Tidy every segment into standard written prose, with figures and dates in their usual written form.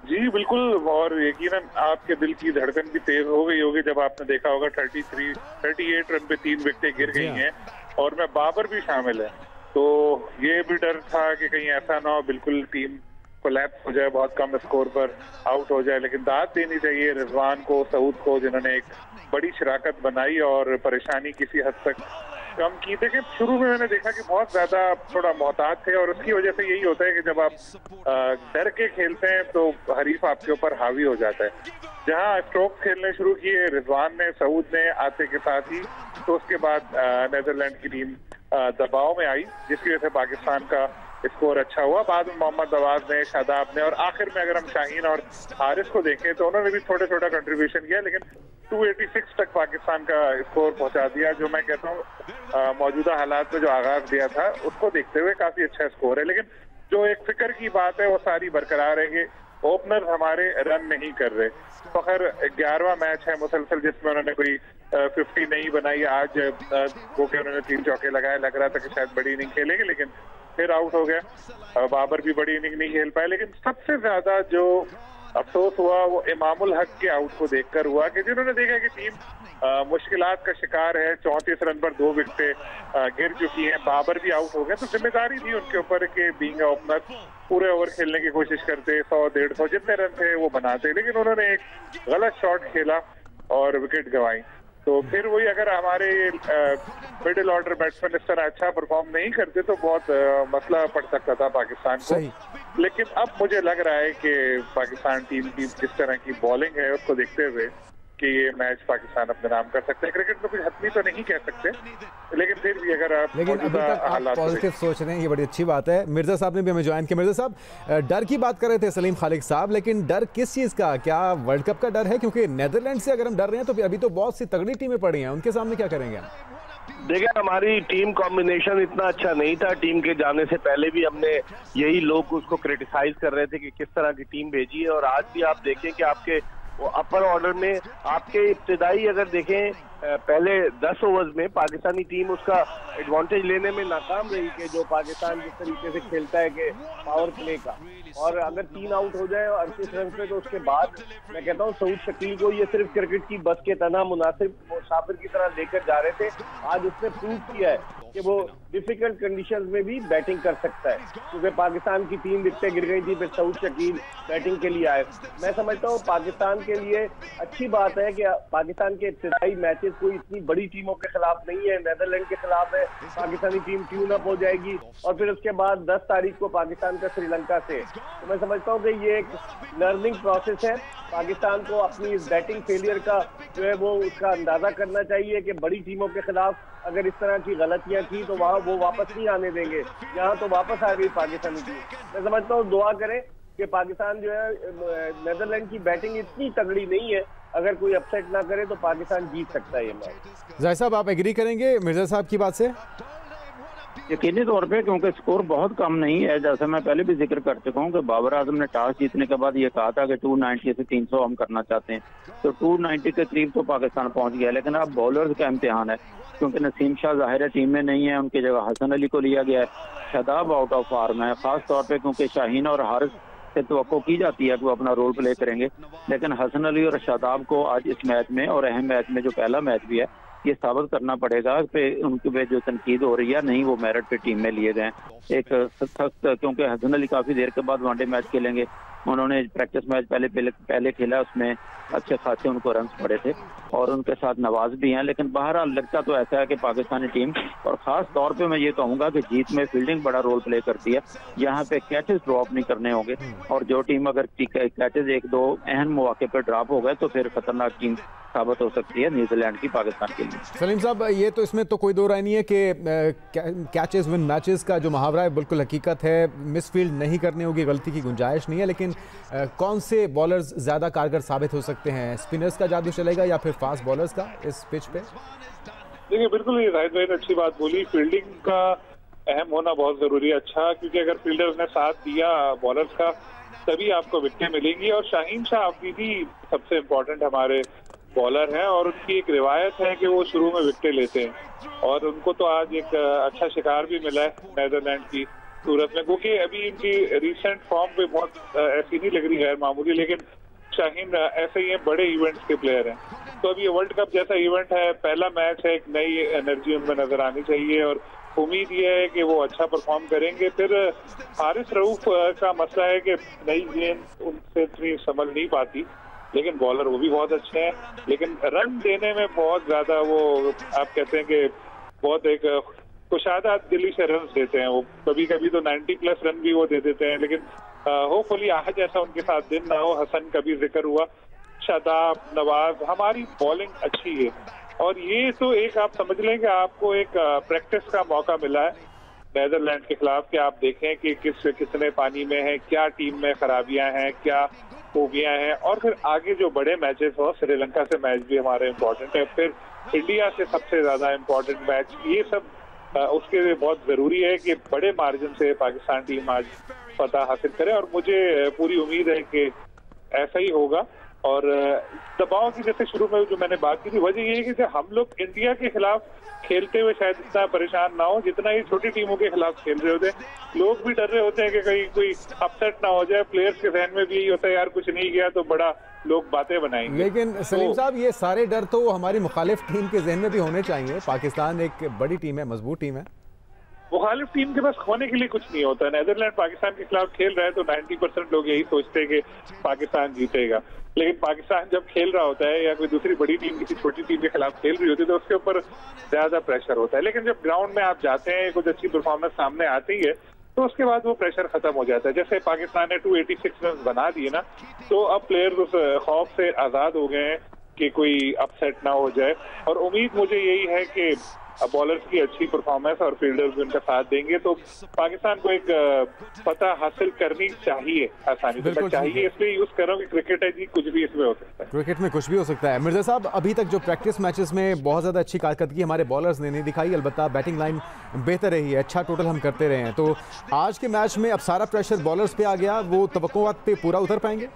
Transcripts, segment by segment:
जी बिल्कुल, और यकीनन आपके दिल की धड़कन भी तेज हो गई होगी जब आपने देखा होगा 38 रन पे 3 विकेटें गिर जी गई हाँ। हैं और में बाबर भी शामिल है। तो ये भी डर था कि कहीं ऐसा ना हो बिल्कुल टीम कोलैप्स हो जाए, बहुत कम स्कोर पर आउट हो जाए। लेकिन दाद देनी चाहिए रिजवान को, सऊद को, जिन्होंने एक बड़ी शराकत बनाई और परेशानी किसी हद तक कम की। देखिए शुरू में मैंने देखा कि बहुत ज्यादा थोड़ा मोहतात थे और उसकी वजह से यही होता है कि जब आप डर के खेलते हैं तो हरीफ आपके ऊपर हावी हो जाता है। जहां स्ट्रोक्स खेलने शुरू किए रिजवान ने, सऊद ने आते के साथ ही, तो उसके बाद नेदरलैंड की टीम दबाव में आई, जिसकी वजह से पाकिस्तान का स्कोर अच्छा हुआ। बाद में मोहम्मद नवाज ने, शादाब ने, और आखिर में अगर हम शाहीन और हारिस को देखें तो उन्होंने भी छोटा छोटा कंट्रीब्यूशन किया, लेकिन 286 तक पाकिस्तान का स्कोर पहुंचा दिया, जो मैं कहता हूँ मौजूदा हालात में जो आगाज दिया था उसको देखते हुए काफी अच्छा स्कोर है। लेकिन जो एक फिक्र की बात है वो सारी बरकरार है कि ओपनर हमारे रन नहीं कर रहे। तो खैर 11वां मैच है मुसलसल जिसमें उन्होंने कोई 50 नहीं बनाई। आज वो कि उन्होंने 3 चौके लगाए, लग रहा था कि शायद बड़ी इनिंग खेलेंगे, लेकिन फिर आउट हो गया। बाबर भी बड़ी इनिंग नहीं खेल पाए। लेकिन सबसे ज्यादा जो अफसोस हुआ वो इमामुल हक के आउट को देखकर हुआ, कि जिन्होंने देखा कि टीम मुश्किलात का शिकार है। 34 रन पर 2 विकेटें गिर चुकी हैं, बाबर भी आउट हो गए, तो जिम्मेदारी थी उनके ऊपर कि बीइंग ओपनर पूरे ओवर खेलने की कोशिश करते, 100-150 जितने रन थे वो बनाते। लेकिन उन्होंने एक गलत शॉट खेला और विकेट गंवाई। तो फिर वही, अगर हमारे मिडिल ऑर्डर बैट्समैन इस तरह अच्छा परफॉर्म नहीं करते तो बहुत मसला पड़ सकता था पाकिस्तान को। लेकिन अब मुझे लग रहा है कि पाकिस्तान टीम की जिस तरह की बॉलिंग है उसको देखते हुए कि ये मैच पाकिस्तान अपने नाम कर सकते हैं। क्रिकेट में कुछ हतमी तो नहीं कह सकते, लेकिन फिर भी अगर आप लेकिन अभी तक आप पॉजिटिव सोच रहे हैं, ये बड़ी अच्छी बात है। मिर्जा साहब ने भी हमें ज्वाइन किया। मिर्जा साहब, डर की बात कर रहे थे सलीम खालिक साहब, लेकिन डर किस चीज़ का? क्या वर्ल्ड कप का डर है? क्योंकि नेदरलैंड से अगर हम डर रहे हैं तो अभी तो बहुत सी तगड़ी टीमें पड़ी हैं, उनके सामने क्या करेंगे हम? देखिए, हमारी टीम कॉम्बिनेशन इतना अच्छा नहीं था। टीम के जाने से पहले भी हमने यही लोग उसको क्रिटिसाइज कर रहे थे कि किस तरह की टीम भेजी है। और आज भी आप देखें कि आपके वो अपर ऑर्डर में आपके इब्तिदाई अगर देखें पहले 10 ओवर्स में पाकिस्तानी टीम उसका एडवांटेज लेने में नाकाम रही, कि जो पाकिस्तान जिस तरीके से खेलता है कि पावर प्ले का, और अगर 3 आउट हो जाए 38 रन पे, तो उसके बाद मैं कहता हूँ सऊद शकील को ये सिर्फ क्रिकेट की बस के तना मुनासिब मुसाफिर की तरह लेकर जा रहे थे। आज उसने प्रूव किया है कि वो डिफिकल्ट कंडीशंस में भी बैटिंग कर सकता है, क्योंकि पाकिस्तान की 3 विकेटें गिर गई थी, फिर सऊद शकील बैटिंग के लिए आए। मैं समझता हूँ पाकिस्तान के लिए अच्छी बात है कि पाकिस्तान के इब्तिदाई मैचेस कोई इतनी बड़ी टीमों के खिलाफ नहीं है। नेदरलैंड के खिलाफ है, पाकिस्तानी टीम ट्यून अप हो जाएगी, और फिर उसके बाद 10 तारीख को पाकिस्तान का श्रीलंका से। तो मैं समझता हूँ कि ये एक लर्निंग प्रोसेस है। पाकिस्तान को अपनी इस बैटिंग फेलियर का जो है वो उसका अंदाजा करना चाहिए कि बड़ी टीमों के खिलाफ अगर इस तरह की गलतियां की तो वहाँ वो वापस नहीं आने देंगे। यहाँ तो वापस आ गई पाकिस्तानी टीम। मैं समझता हूँ दुआ करें कि पाकिस्तान जो है, नेदरलैंड की बैटिंग इतनी तगड़ी नहीं है, अगर कोई अपसेट ना करे तो पाकिस्तान जीत सकता है ये मैच। जाहिर साहब, आप एग्री करेंगे मिर्जा साहब की बात से? यकीनी तौर पे, क्योंकि स्कोर बहुत कम नहीं है। जैसे मैं पहले भी जिक्र कर चुका हूँ कि बाबर आजम ने टॉस जीतने के बाद ये कहा था कि 290 से 300 हम करना चाहते हैं, तो 290 के करीब तो पाकिस्तान पहुंच गया। लेकिन अब बॉलर्स का इम्तिहान है, क्योंकि नसीम शाह ज़ाहिर टीम में नहीं है, उनकी जगह हसन अली को लिया गया है। शादाब आउट ऑफ फॉर्म है, खास तौर पर क्योंकि शाहीन और हारिस से तवक्को की जाती है कि वो अपना रोल प्ले करेंगे। लेकिन हसन अली और शादाब को आज इस मैच में, और अहम मैच में जो पहला मैच भी है, ये साबित करना पड़ेगा कि उनके पे जो तनकीद हो रही है नहीं वो मेरिट पे टीम में लिए गए। एक सख्त, क्योंकि हसन अली काफी देर के बाद वनडे मैच खेलेंगे, उन्होंने प्रैक्टिस मैच पहले खेला, उसमें अच्छे खासे उनको रन पड़े थे, और उनके साथ नवाज भी हैं। लेकिन बहरहाल लगता तो ऐसा है कि पाकिस्तानी टीम, और खास तौर पे मैं ये कहूंगा कि जीत में फील्डिंग बड़ा रोल प्ले करती है। यहाँ पे कैचेस ड्रॉप नहीं करने होंगे, और जो टीम अगर कैचेस 1-2 अहम मौके पर ड्रॉप हो गए तो फिर खतरनाक टीम साबित हो सकती है न्यूजीलैंड की पाकिस्तान के लिए। सलीम साहब, ये तो इसमें तो कोई दो राय नहीं है कि कैचेस विन मैचेस का जो मुहावरा है बिल्कुल हकीकत है। मिसफील्ड नहीं करनी होगी, गलती की गुंजाइश नहीं है। लेकिन कौन से बॉलर्स ज़्यादा कारगर साबित हो सकते हैं? स्पिनर्स का जादू चलेगा या फिर फास्ट बॉलर्स का इस पिच पे? देखिए, बिल्कुल ये जाहिद भाई ने अच्छी बात बोली। फील्डिंग का अहम होना बहुत जरूरी है। अच्छा, क्योंकि अगर फील्डर्स ने साथ दिया बॉलर्स का तभी आपको विकेटें मिलेंगी। और शाहीन शाह अफरीदी सबसे इम्पोर्टेंट हमारे बॉलर हैं, और उनकी एक रिवायत है कि वो शुरू में विकेटें लेते हैं, और उनको तो आज एक अच्छा शिकार भी मिला है नेदरलैंड की सूरत में, क्योंकि अभी इनकी रिसेंट फॉर्म पे बहुत ऐसी नहीं लग रही है मामूली, लेकिन शाहीन ऐसे ही है, बड़े इवेंट्स के प्लेयर हैं। तो अभी ये वर्ल्ड कप जैसा इवेंट है, पहला मैच है, एक नई एनर्जी उनमें नजर आनी चाहिए और उम्मीद ये है कि वो अच्छा परफॉर्म करेंगे। फिर हारिस रऊफ का मसला है कि नई गेंद उनसे इतनी संभल नहीं पाती, लेकिन बॉलर वो भी बहुत अच्छे हैं, लेकिन रन देने में बहुत ज्यादा वो आप कहते हैं कि बहुत एक कुशादा दिली से रन देते हैं। वो कभी कभी तो 90 प्लस रन भी वो दे देते हैं, लेकिन होपफुली आज ऐसा उनके साथ दिन ना हो। हसन का भी जिक्र हुआ, शादाब, नवाज, हमारी बॉलिंग अच्छी है और ये तो एक आप समझ लें कि आपको एक प्रैक्टिस का मौका मिला है नेदरलैंड के खिलाफ कि आप देखें कि कितने पानी में है, क्या टीम में खराबियां हैं, क्या खूबियां हैं, और फिर आगे जो बड़े मैचेस हो, श्रीलंका से मैच भी हमारे इम्पोर्टेंट है, फिर इंडिया से सबसे ज्यादा इम्पोर्टेंट मैच, ये सब उसके लिए बहुत जरूरी है कि बड़े मार्जिन से पाकिस्तान टीम आज फतह हासिल करे और मुझे पूरी उम्मीद है कि ऐसा ही होगा। और दबाव की जैसे शुरू में जो मैंने बात की थी, वजह ये है कि हम लोग इंडिया के खिलाफ खेलते हुए शायद इतना परेशान ना हो जितना ये छोटी टीमों के खिलाफ खेल रहे होते हैं। लोग भी डर रहे होते हैं कि कहीं कोई अपसेट ना हो जाए, प्लेयर्स के जहन में भी यही होता है यार कुछ नहीं गया तो बड़ा लोग बातें बनाएंगे। लेकिन सलीम साहब, ये सारे डर तो हमारी मुखालिफ टीम के जहन में भी होने चाहिए। पाकिस्तान एक बड़ी टीम है, मजबूत टीम है। मुखालिफ टीम के पास खोने के लिए कुछ नहीं होता। नेदरलैंड पाकिस्तान के खिलाफ खेल रहा है तो 90% लोग यही सोचते हैं कि पाकिस्तान जीतेगा, लेकिन पाकिस्तान जब खेल रहा होता है या कोई दूसरी बड़ी टीम किसी छोटी टीम के खिलाफ खेल रही होती है तो उसके ऊपर ज्यादा प्रेशर होता है। लेकिन जब ग्राउंड में आप जाते हैं, कुछ अच्छी परफॉर्मेंस सामने आती है तो उसके बाद वो प्रेशर खत्म हो जाता है। जैसे पाकिस्तान ने 286 रन बना दिए ना, तो अब प्लेयर्स उस खौफ से आजाद हो गए हैं कि कोई अपसेट ना हो जाए। और उम्मीद मुझे यही है कि बॉलर्स की अच्छी परफॉर्मेंस और फील्डर्स भी उनका साथ देंगे तो पाकिस्तान को एक फतह हासिल करनी चाहिए आसानी से। मैं चाहिए इसलिए यूज कर रहा हूँ कि क्रिकेट है जी, कुछ भी इसमें हो सकता है। क्रिकेट में कुछ भी हो सकता है। मिर्जा साहब, अभी तक जो प्रैक्टिस मैचेस में बहुत ज़्यादा अच्छी कारकर्दगी हमारे बॉलर्स ने नहीं दिखाई, अलबत्ता बैटिंग लाइन बेहतर रही है, अच्छा टोटल हम करते रहे हैं। तो आज के मैच में अब सारा प्रेशर बॉलर्स पे आ गया, वो तवक्कुआत पे पूरा उतर पाएंगे?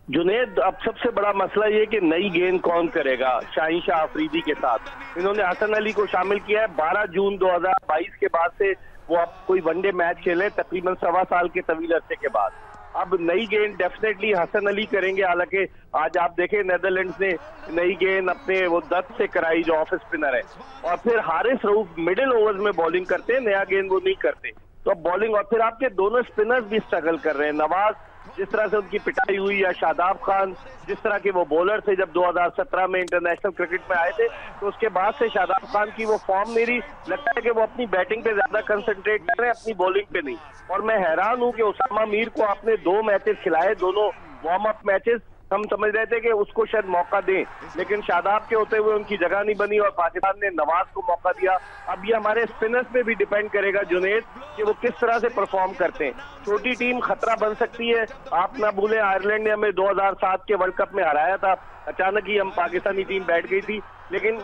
जुनेद, अब सबसे बड़ा मसला ये कि नई गेंद कौन करेगा। शाहीन शाह अफरीदी के साथ इन्होंने हसन अली को शामिल किया है। 12 जून 2022 के बाद से वो अब कोई वनडे मैच खेले, तकरीबन 1.25 साल के तवील अरसे के बाद। अब नई गेंद डेफिनेटली हसन अली करेंगे। हालांकि आज आप देखें नेदरलैंड्स ने नई गेंद अपने वो दत्त से कराई जो ऑफ स्पिनर है, और फिर हारिस रऊफ मिडिल ओवर्स में बॉलिंग करते हैं, नया गेंद वो नहीं करते। तो अब बॉलिंग, और फिर आपके दोनों स्पिनर्स भी स्ट्रगल कर रहे हैं। नवाज जिस तरह से उनकी पिटाई हुई, या शादाब खान जिस तरह के वो बॉलर थे जब 2017 में इंटरनेशनल क्रिकेट में आए थे, तो उसके बाद से शादाब खान की वो फॉर्म मेरी लगता है कि वो अपनी बैटिंग पे ज्यादा कंसंट्रेट कर रहे हैं, अपनी बॉलिंग पे नहीं। और मैं हैरान हूं कि उसामा मीर को आपने 2 मैचेस खिलाए, दोनों वार्म अप मैचेस। हम समझ रहे थे कि उसको शायद मौका दें, लेकिन शादाब के होते हुए उनकी जगह नहीं बनी और पाकिस्तान ने नवाज को मौका दिया। अब ये हमारे स्पिनर्स पे भी डिपेंड करेगा जुनेद कि वो किस तरह से परफॉर्म करते हैं। छोटी टीम खतरा बन सकती है। आप ना भूलें, आयरलैंड ने हमें 2007 के वर्ल्ड कप में हराया था, अचानक ही हम पाकिस्तानी टीम बैठ गई थी। लेकिन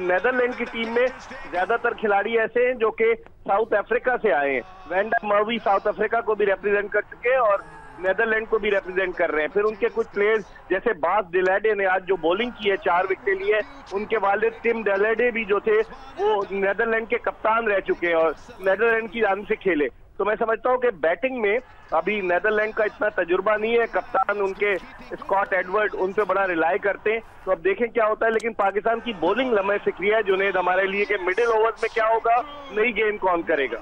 नेदरलैंड की टीम में ज्यादातर खिलाड़ी ऐसे हैं जो कि साउथ अफ्रीका से आए हैं। वैंडर मर्वी साउथ अफ्रीका को भी रिप्रेजेंट कर चुके हैं और नेदरलैंड को भी रिप्रेजेंट कर रहे हैं। फिर उनके कुछ प्लेयर्स जैसे बास डिलेडे ने आज जो बॉलिंग की है, 4 विकेट लिए, उनके वालिद टिम डिलेडे भी जो थे वो नेदरलैंड के कप्तान रह चुके हैं और नेदरलैंड की जान से खेले। तो मैं समझता हूं कि बैटिंग में अभी नेदरलैंड का इतना तजुर्बा नहीं है। कप्तान उनके स्कॉट एडवर्ड उन पे बड़ा रिलाई करते हैं, तो अब देखें क्या होता है। लेकिन पाकिस्तान की बॉलिंग लम्हे फिक्री है जुनेद हमारे लिए कि मिडिल ओवर्स में क्या होगा, नई गेंद कौन करेगा।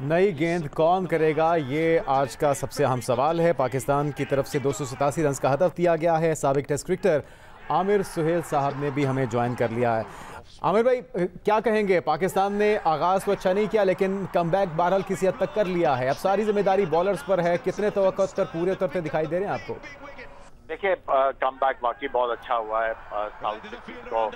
नई गेंद कौन करेगा, ये आज का सबसे अहम सवाल है। पाकिस्तान की तरफ से 287 रन का हदफ दिया गया है। साबिक टेस्ट क्रिकेटर आमिर सुहेल साहब ने भी हमें ज्वाइन कर लिया है। आमिर भाई, क्या कहेंगे? पाकिस्तान ने आगाज़ तो अच्छा नहीं किया, लेकिन कमबैक बहरहाल किसी हद तक कर लिया है। अब सारी जिम्मेदारी बॉलर्स पर है। कितने तवक्कुत पर पूरे उतरते दिखाई दे रहे हैं आपको? देखिए, कमबैक वाकई बहुत अच्छा हुआ है। साउथ टीम को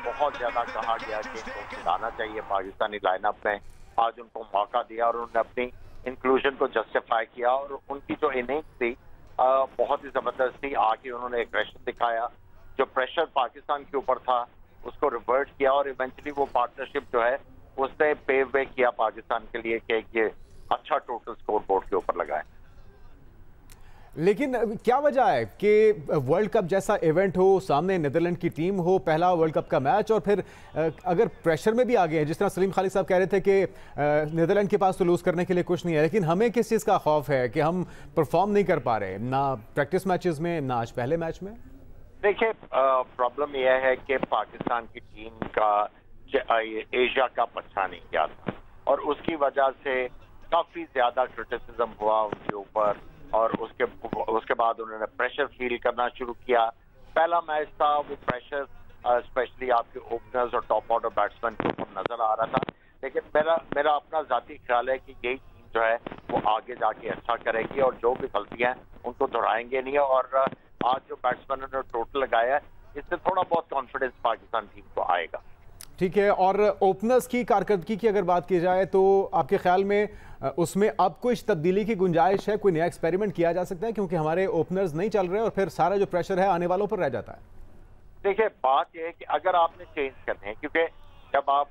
बहुत ज़्यादा कहा गया कि इनको खिलाना चाहिए पाकिस्तानी लाइनअप में। आज उनको मौका दिया और उन्होंने अपनी इंक्लूजन को जस्टिफाई किया और उनकी जो इनिंग्स थी बहुत ही ज़बरदस्त थी। आके उन्होंने एग्रेशन दिखाया, जो प्रेशर पाकिस्तान के ऊपर था उसको रिवर्ट किया और इवेंचुअली वो पार्टनरशिप जो है उसने पेव वे किया पाकिस्तान के लिए कि ये अच्छा टोटल स्कोर बोर्ड के ऊपर लगाए। लेकिन क्या वजह है कि वर्ल्ड कप जैसा इवेंट हो, सामने नीदरलैंड की टीम हो, पहला वर्ल्ड कप का मैच, और फिर अगर प्रेशर में भी आ गए हैं, जिस तरह सलीम खालिद साहब कह रहे थे कि नीदरलैंड के पास तो लूज करने के लिए कुछ नहीं है, लेकिन हमें किस चीज़ का खौफ है कि हम परफॉर्म नहीं कर पा रहे, ना प्रैक्टिस मैचेस में, ना आज पहले मैच में? देखिए, प्रॉब्लम यह है कि पाकिस्तान की टीम का एशिया कप अच्छा नहीं गया था और उसकी वजह से काफी ज्यादा क्रिटिसिज्म हुआ उनके ऊपर, और उसके बाद उन्होंने प्रेशर फील करना शुरू किया। पहला मैच था, वो प्रेशर स्पेशली आपके ओपनर्स और टॉप ऑर्डर बैट्समैन के ऊपर नजर आ रहा था, लेकिन मेरा अपना जाती ख्याल है कि यही टीम जो है वो आगे जाके अच्छा करेगी और जो भी गलतियां हैं उनको दोहराएंगे नहीं, और आज जो बैट्समैन ने टोटल लगाया है इससे थोड़ा बहुत कॉन्फिडेंस पाकिस्तान टीम को आएगा। ठीक है, और ओपनर्स की कारकर्दगी की अगर बात की जाए तो आपके ख्याल में उसमें अब कुछ तब्दीली की गुंजाइश है, कोई नया एक्सपेरिमेंट किया जा सकता है, क्योंकि हमारे ओपनर्स नहीं चल रहे और फिर सारा जो प्रेशर है आने वालों पर रह जाता है? देखिए, बात यह है कि अगर आपने चेंज करने हैं, क्योंकि जब आप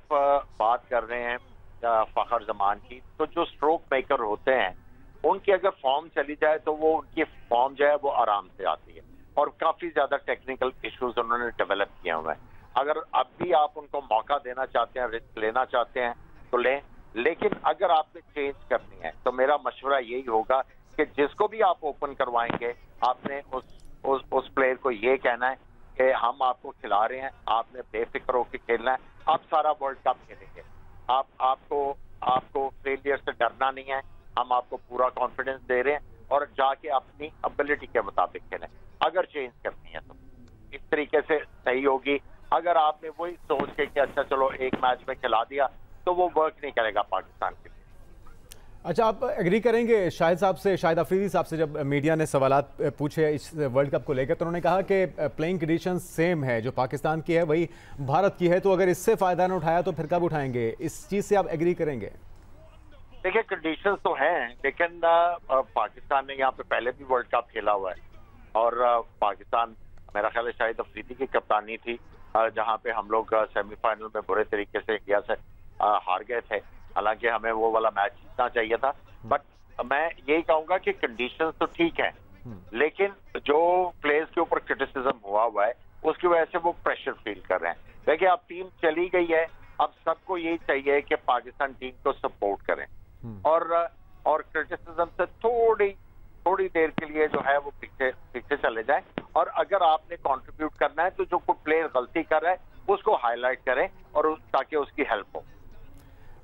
बात कर रहे हैं फखर जमान की, तो जो स्ट्रोक मेकर होते हैं उनकी अगर फॉर्म चली जाए तो वो उनकी फॉर्म जो है वो आराम से आती है, और काफी ज्यादा टेक्निकल इश्यूज उन्होंने डेवलप किए हुए हैं। अगर अब भी आप उनको मौका देना चाहते हैं, रिस्क लेना चाहते हैं तो लें, लेकिन अगर आपने चेंज करनी है तो मेरा मशवरा यही होगा कि जिसको भी आप ओपन करवाएंगे आपने उस प्लेयर को ये कहना है कि हम आपको खिला रहे हैं, आपने बेफिक्र होकर खेलना है, आप सारा वर्ल्ड कप खेलेंगे, आपको फेलियर से डरना नहीं है, हम आपको पूरा कॉन्फिडेंस दे रहे हैं और जाके अपनी एबिलिटी के मुताबिक खेलें। अगर चेंज करनी है तो इस तरीके से सही होगी। अगर आपने वही सोच के कि अच्छा चलो एक मैच में खिला दिया तो वो वर्क नहीं करेगा पाकिस्तान के लिए। अच्छा, आप एग्री करेंगे शाहिद अफरीदी साहब से, जब मीडिया ने सवालात पूछे इस वर्ल्ड कप को लेकर तो उन्होंने कहा कि प्लेइंग कंडीशन सेम है, जो पाकिस्तान की है वही भारत की है, तो अगर इससे फायदा ना उठाया तो फिर कब उठाएंगे? इस चीज से आप एग्री करेंगे? देखिए, कंडीशंस तो हैं, लेकिन पाकिस्तान ने यहाँ पे पहले भी वर्ल्ड कप खेला हुआ है, और पाकिस्तान मेरा ख्याल है शाहिद अफरीदी की कप्तानी थी जहाँ पे हम लोग सेमीफाइनल में बुरे तरीके से इंडिया से हार गए थे। हालांकि हमें वो वाला मैच जीतना चाहिए था, बट मैं यही कहूंगा कि कंडीशंस तो ठीक है, लेकिन जो प्लेयर्स के ऊपर क्रिटिसिज्म हुआ है उसकी वजह से वो प्रेशर फील कर रहे हैं। देखिए, अब टीम चली गई है, अब सबको यही चाहिए कि पाकिस्तान टीम को सपोर्ट करें और क्रिटिसिज्म से थोड़ी देर के लिए जो है वो पीछे चले जाए, और अगर आपने कंट्रीब्यूट करना है तो जो कोई प्लेयर गलती कर रहा है उसको हाईलाइट करें और ताकि उसकी हेल्प हो।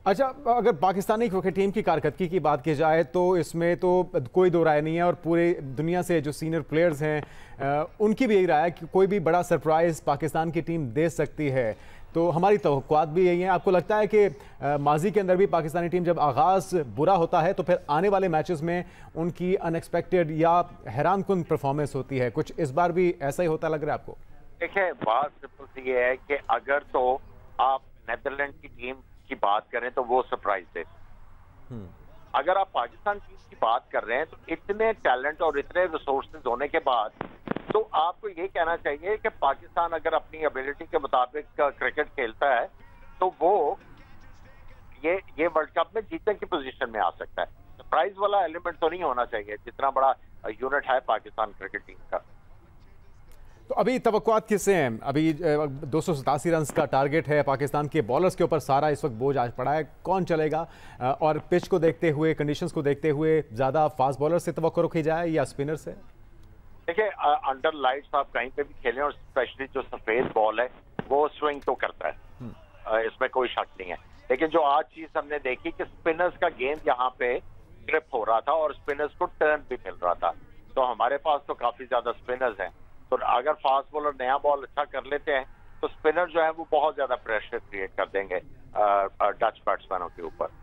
अच्छा, अगर पाकिस्तानी क्रिकेट टीम की कारकर्दगी की बात की जाए तो इसमें तो कोई दो राय नहीं है, और पूरे दुनिया से जो सीनियर प्लेयर्स हैं उनकी भी यही राय है कि कोई भी बड़ा सरप्राइज पाकिस्तान की टीम दे सकती है, तो हमारी तवक्कुआत भी यही है। आपको लगता है कि माजी के अंदर भी पाकिस्तानी टीम जब आगाज़ बुरा होता है तो फिर आने वाले मैचेस में उनकी अनएक्सपेक्टेड या हैरानकुन परफॉर्मेंस होती है, कुछ इस बार भी ऐसा ही होता लग रहा है आपको? देखिए, बात सिंपल सी ये है कि अगर तो आप नीदरलैंड की टीम की बात करें तो वो सरप्राइज दे, अगर आप पाकिस्तान टीम की बात कर रहे हैं तो इतने टैलेंट और इतने रिसोर्सेज होने के बाद तो आपको ये कहना चाहिए कि पाकिस्तान अगर अपनी एबिलिटी के मुताबिक क्रिकेट खेलता है तो वो ये वर्ल्ड कप में जीतने की पोजीशन में आ सकता है। सरप्राइज वाला एलिमेंट तो नहीं होना चाहिए, जितना बड़ा यूनिट है पाकिस्तान क्रिकेट टीम का। तो अभी तवक्कुआत किससे हैं? अभी 287 रन का टारगेट है, पाकिस्तान के बॉलर्स के ऊपर सारा इस वक्त बोझ आज पड़ा है, कौन चलेगा? और पिच को देखते हुए, कंडीशंस को देखते हुए ज़्यादा फास्ट बॉलर से तवक्को रखी जाए या स्पिनर से? देखिए, अंडर लाइट्स आप कहीं पे भी खेलें और स्पेशली जो सफेद बॉल है वो स्विंग तो करता है, इसमें कोई शक नहीं है, लेकिन जो आज चीज हमने देखी कि स्पिनर्स का गेंद यहाँ पे ग्रिप हो रहा था और स्पिनर्स को टर्न भी मिल रहा था, तो हमारे पास तो काफी ज्यादा स्पिनर्स हैं, तो अगर फास्ट बॉलर नया बॉल अच्छा कर लेते हैं तो स्पिनर जो है वो बहुत ज्यादा प्रेशर क्रिएट कर देंगे डच बैट्समैनों के ऊपर।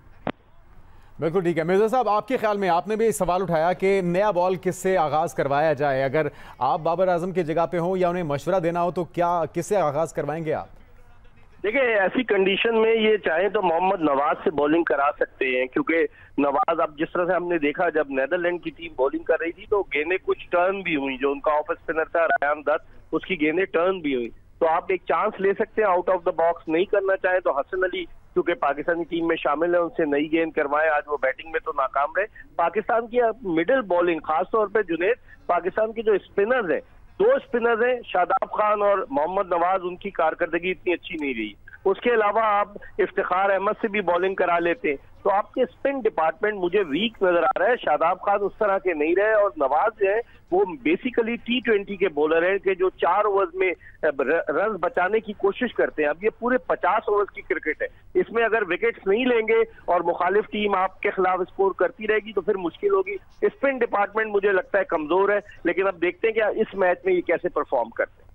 बिल्कुल ठीक है। मिर्जा साहब, आपके ख्याल में, आपने भी सवाल उठाया कि नया बॉल किससे आगाज करवाया जाए, अगर आप बाबर आजम की जगह पे हो या उन्हें मशवरा देना हो तो क्या किससे आगाज करवाएंगे आप? देखिए, ऐसी कंडीशन में ये चाहे तो मोहम्मद नवाज से बॉलिंग करा सकते हैं, क्योंकि नवाज, अब जिस तरह से हमने देखा जब नीदरलैंड की टीम बॉलिंग कर रही थी तो गेंदें कुछ टर्न भी हुई, जो उनका ऑफ स्पिनर था रायन दत्त, उसकी गेंदें टर्न भी हुई, तो आप एक चांस ले सकते हैं आउट ऑफ द बॉक्स। नहीं करना चाहे तो हसन अली क्योंकि पाकिस्तानी टीम में शामिल है, उनसे नई गेंद करवाएं, आज वो बैटिंग में तो नाकाम रहे। पाकिस्तान की मिडिल बॉलिंग खासतौर पर जुनैद पाकिस्तान के जो स्पिनर्स हैं, 2 स्पिनर्स हैं, शादाब खान और मोहम्मद नवाज, उनकी कारकर्दगी इतनी अच्छी नहीं रही। उसके अलावा आप इफ्तिखार अहमद से भी बॉलिंग करा लेते हैं, तो आपके स्पिन डिपार्टमेंट मुझे वीक नजर आ रहा है। शादाब खान उस तरह के नहीं रहे और नवाज जो है वो बेसिकली T20 के बॉलर हैं कि जो 4 ओवर्स में रन बचाने की कोशिश करते हैं। अब ये पूरे 50 ओवर्स की क्रिकेट है, इसमें अगर विकेट्स नहीं लेंगे और मुखालिफ टीम आपके खिलाफ स्कोर करती रहेगी तो फिर मुश्किल होगी। स्पिन डिपार्टमेंट मुझे लगता है कमजोर है, लेकिन अब देखते हैं कि इस मैच में ये कैसे परफॉर्म करते हैं।